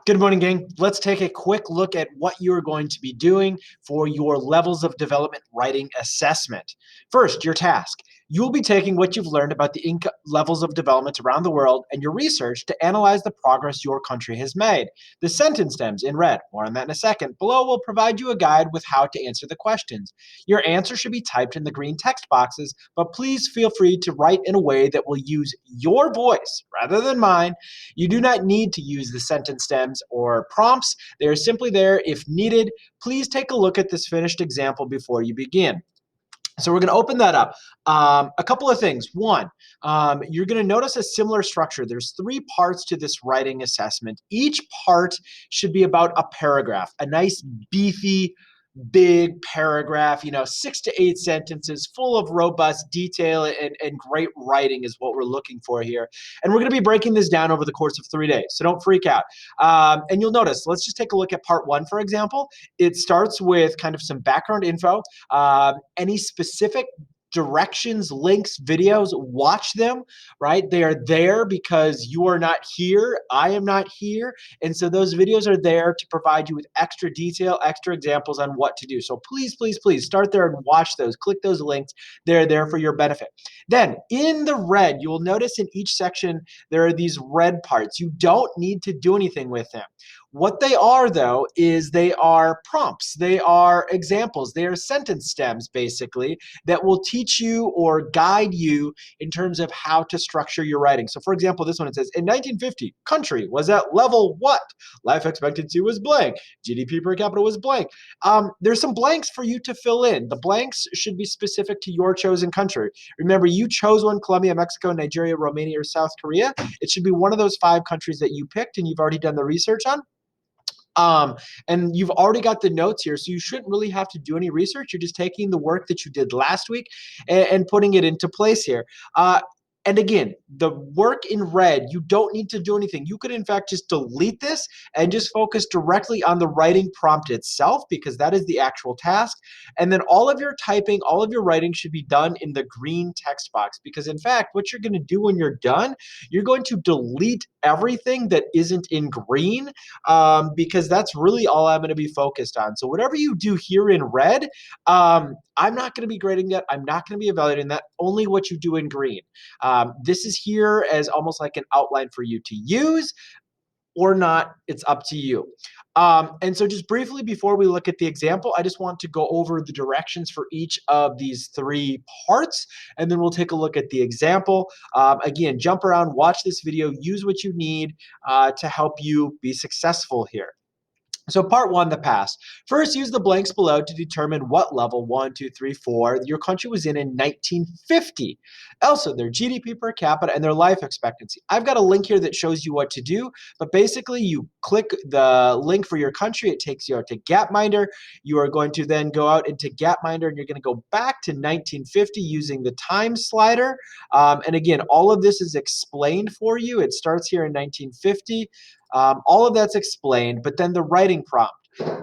Good morning, gang. Let's take a quick look at what you're going to be doing for your levels of development writing assessment. First, your task. You'll be taking what you've learned about the levels of development around the world and your research to analyze the progress your country has made. The sentence stems in red, more on that in a second, below will provide you a guide with how to answer the questions. Your answer should be typed in the green text boxes, but please feel free to write in a way that will use your voice rather than mine. You do not need to use the sentence stems or prompts. They are simply there if needed. Please take a look at this finished example before you begin. So we're going to open that up. A couple of things. One, you're going to notice a similar structure. There's three parts to this writing assessment. Each part should be about a paragraph, a nice beefy big paragraph, 6 to 8 sentences full of robust detail and great writing is what we're looking for here. And we're going to be breaking this down over the course of 3 days. So don't freak out. And you'll notice, let's just take a look at part one, for example. It starts with kind of some background info, any specific directions, links, videos, watch them, right? They are there because you are not here. I am not here. And so those videos are there to provide you with extra detail, extra examples on what to do. So please, please, please start there and watch those. Click those links. They're there for your benefit. Then in the red, you will notice in each section, there are these red parts. You don't need to do anything with them. What they are, though, is they are prompts. They are examples. They are sentence stems, basically, that will teach you or guide you in terms of how to structure your writing. So, for example, this one, it says, in 1950, country was at level what? Life expectancy was blank. GDP per capita was blank. There's some blanks for you to fill in. The blanks should be specific to your chosen country. Remember, you chose one: Colombia, Mexico, Nigeria, Romania, or South Korea. It should be one of those 5 countries that you picked and you've already done the research on. And you've already got the notes here, so you shouldn't really have to do any research. You're just taking the work that you did last week and putting it into place here. And again, the work in red, you don't need to do anything. You could, in fact, just delete this and just focus directly on the writing prompt itself, because that is the actual task. And then all of your typing, all of your writing should be done in the green text box, because in fact, what you're going to do when you're done, you're going to delete everything that isn't in green, because that's really all I'm going to be focused on. So whatever you do here in red, I'm not going to be grading that. I'm not going to be evaluating that. Only what you do in green. This is here as almost like an outline for you to use or not. It's up to you. And so just briefly before we look at the example, I just want to go over the directions for each of these 3 parts, and then we'll take a look at the example. Again, jump around, watch this video, use what you need to help you be successful here. So part one, the past. First, use the blanks below to determine what level, 1, 2, 3, 4, your country was in 1950. Also, their GDP per capita and their life expectancy. I've got a link here that shows you what to do, but basically you click the link for your country, it takes you out to Gapminder. You are going to then go out into Gapminder and you're going to go back to 1950 using the time slider. And again, all of this is explained for you. It starts here in 1950. All of that's explained, but then the writing prompt.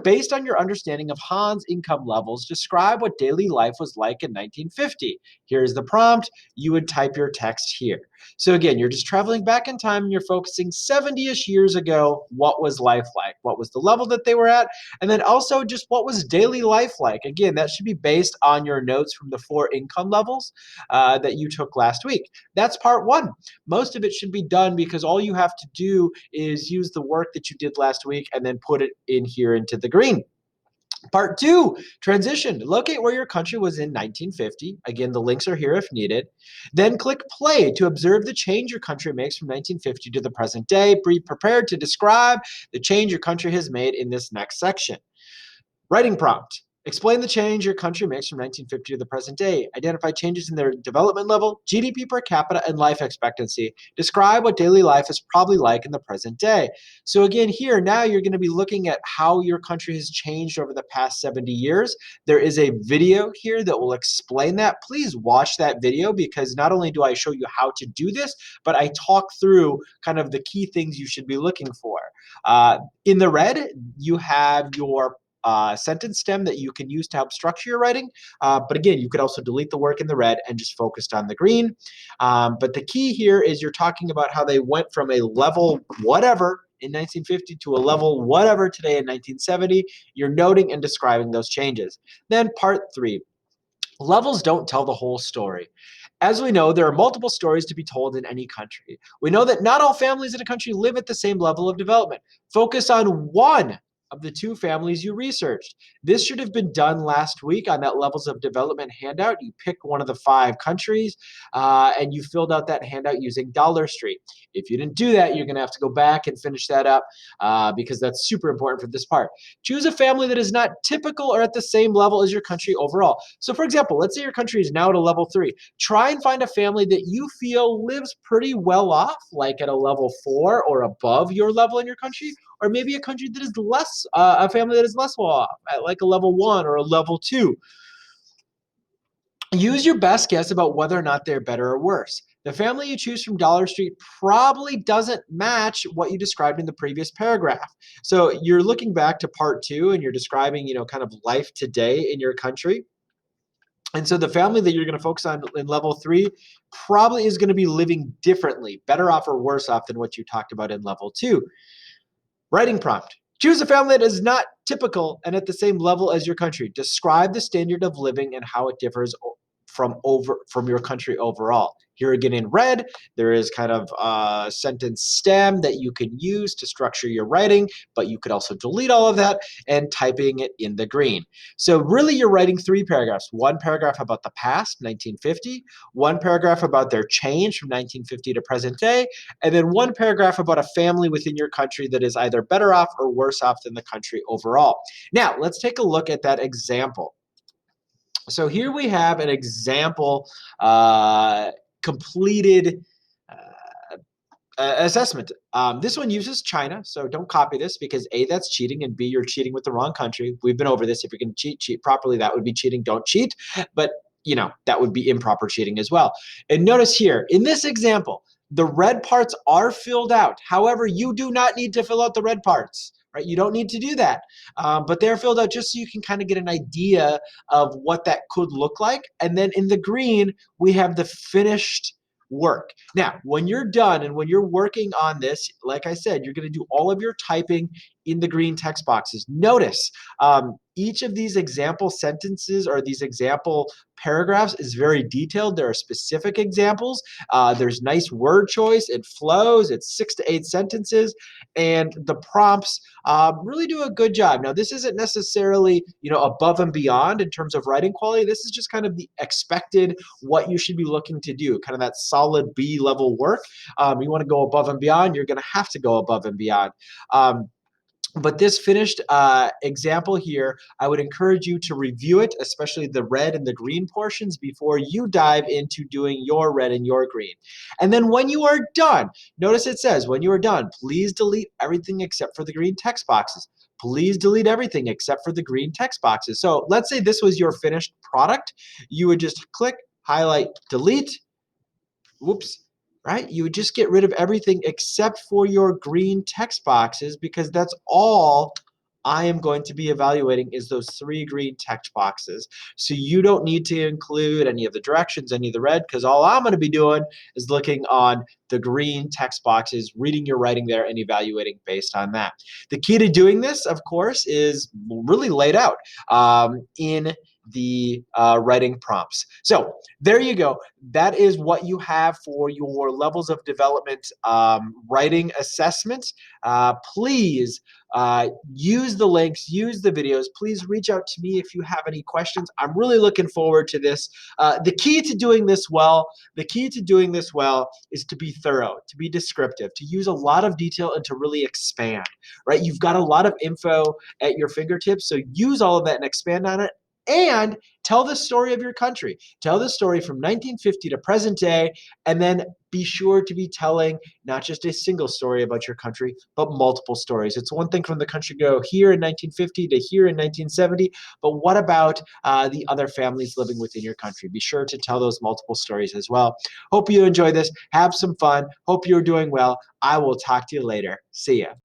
Based on your understanding of Han's income levels, describe what daily life was like in 1950. Here's the prompt. You would type your text here. So again, you're just traveling back in time and you're focusing 70-ish years ago. What was life like? What was the level that they were at? And then also just what was daily life like? Again, that should be based on your notes from the 4 income levels that you took last week. That's part one. Most of it should be done because all you have to do is use the work that you did last week and then put it in here into the green. Part 2, transition. Locate where your country was in 1950. Again, the links are here if needed. Then click play to observe the change your country makes from 1950 to the present day. Be prepared to describe the change your country has made in this next section. Writing prompt. Explain the change your country makes from 1950 to the present day. Identify changes in their development level, GDP per capita, and life expectancy. Describe what daily life is probably like in the present day. So again, here, now you're going to be looking at how your country has changed over the past 70 years. There is a video here that will explain that. Please watch that video, because not only do I show you how to do this, but I talk through kind of the key things you should be looking for. In the red, you have your sentence stem that you can use to help structure your writing. But again, you could also delete the work in the red and just focused on the green. But the key here is you're talking about how they went from a level whatever in 1950 to a level whatever today in 1970. You're noting and describing those changes. Then part 3. Levels don't tell the whole story. As we know, there are multiple stories to be told in any country. We know that not all families in a country live at the same level of development. Focus on one of the 2 families you researched. This should have been done last week on that levels of development handout. You pick one of the 5 countries and you filled out that handout using Dollar Street. If you didn't do that, you're going to have to go back and finish that up because that's super important for this part. Choose a family that is not typical or at the same level as your country overall. So, for example, let's say your country is now at a level 3. Try and find a family that you feel lives pretty well off, like at a level 4 or above your level in your country, or maybe a country that is less, a family that is less well off, at like a level 1 or a level 2. Use your best guess about whether or not they're better or worse. The family you choose from Dollar Street probably doesn't match what you described in the previous paragraph. So you're looking back to part 2 and you're describing, kind of life today in your country. And so the family that you're going to focus on in level 3 probably is going to be living differently, better off or worse off than what you talked about in level 2. Writing prompt. Choose a family that is not typical and at the same level as your country. Describe the standard of living and how it differs from your country overall. Here again in red, there is kind of a sentence stem that you can use to structure your writing, but you could also delete all of that and typing it in the green. So really you're writing 3 paragraphs. 1 paragraph about the past, 1950, 1 paragraph about their change from 1950 to present day, and then 1 paragraph about a family within your country that is either better off or worse off than the country overall. Now, let's take a look at that example. So here we have an example completed assessment. This one uses China, so don't copy this because A, that's cheating, and B, you're cheating with the wrong country. We've been over this. If you're going to cheat properly, that would be cheating. Don't cheat. But, that would be improper cheating as well. And notice here, in this example, the red parts are filled out. However, you do not need to fill out the red parts. Right? You don't need to do that. But they're filled out just so you can kind of get an idea of what that could look like. And then in the green, we have the finished work. Now, when you're done and when you're working on this, like I said, you're going to do all of your typing in the green text boxes. Notice each of these example sentences or these example paragraphs is very detailed. There are specific examples. There's nice word choice. It flows. It's 6 to 8 sentences. And the prompts really do a good job. Now, this isn't necessarily, above and beyond in terms of writing quality. This is just kind of the expected, what you should be looking to do, kind of that solid B level work. You want to go above and beyond, you're going to have to go above and beyond. But this finished example here, I would encourage you to review it, especially the red and the green portions, before you dive into doing your red and your green. And then when you are done, notice it says, when you are done, please delete everything except for the green text boxes. Please delete everything except for the green text boxes. So let's say this was your finished product. You would just click, highlight, delete. Whoops. Right? You would just get rid of everything except for your green text boxes because that's all I am going to be evaluating is those 3 green text boxes. So you don't need to include any of the directions, any of the red, because all I'm going to be doing is looking on the green text boxes, reading your writing there, and evaluating based on that. The key to doing this, of course, is really laid out in the writing prompts. So there you go. That is what you have for your levels of development writing assessment. Please use the links, use the videos. Please reach out to me if you have any questions. I'm really looking forward to this. The key to doing this well is to be thorough, to be descriptive, to use a lot of detail and to really expand, right? You've got a lot of info at your fingertips, so use all of that and expand on it. And tell the story of your country. Tell the story from 1950 to present day, and then be sure to be telling not just a single story about your country, but multiple stories. It's one thing from the country go here in 1950 to here in 1970, but what about the other families living within your country? Be sure to tell those multiple stories as well. Hope you enjoy this. Have some fun. Hope you're doing well. I will talk to you later. See ya.